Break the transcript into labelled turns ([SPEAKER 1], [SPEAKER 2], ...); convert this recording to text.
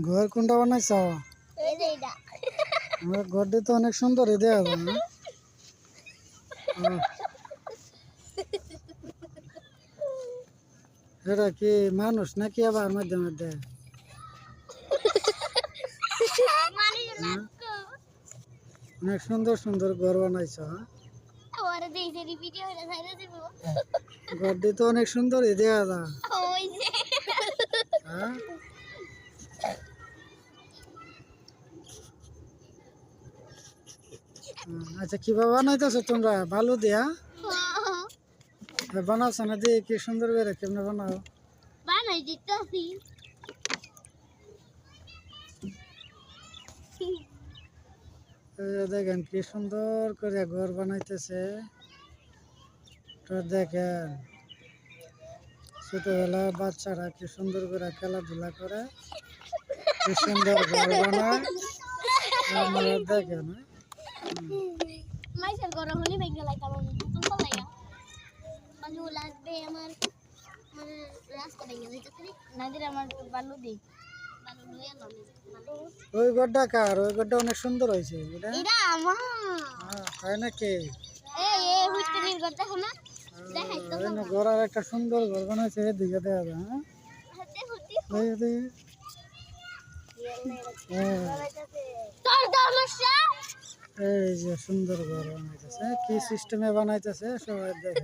[SPEAKER 1] ঘর কোনটা বানাইছ? আমার ঘরটি তো অনেক সুন্দর দেয়া যায় না? এটা কি মানুষ নাকি আবার মধ্যে মধ্যে? অনেক সুন্দর সুন্দর ঘর বানাইছ। ঘরটি তো অনেক সুন্দর দেয়া যায়। হ্যাঁ? আচ্ছা কিভাবে বানাইতেছো তোমরা? বালু দিয়া বানাচ্ছ না দিয়ে কি সুন্দর করে কেমনে বানাও? দেখেন কি সুন্দর করে ঘর বানাইতেছে। তো দেখেন ছোটবেলা বাচ্চারা কি সুন্দর করে খেলাধুলা করে, কি সুন্দর ঘর বানায়। আপনারা দেখেন ওই ঘরটা কার? ওই ঘরটা অনেক সুন্দর হয়েছে। তাই নাকি? ঘর আর একটা সুন্দর ঘর বানাইছে এদিকে দেওয়া যায়। এই যে সুন্দর ঘর বানাইতেছে, কি সিস্টেমে বানাইতেছে সবাই দেখে।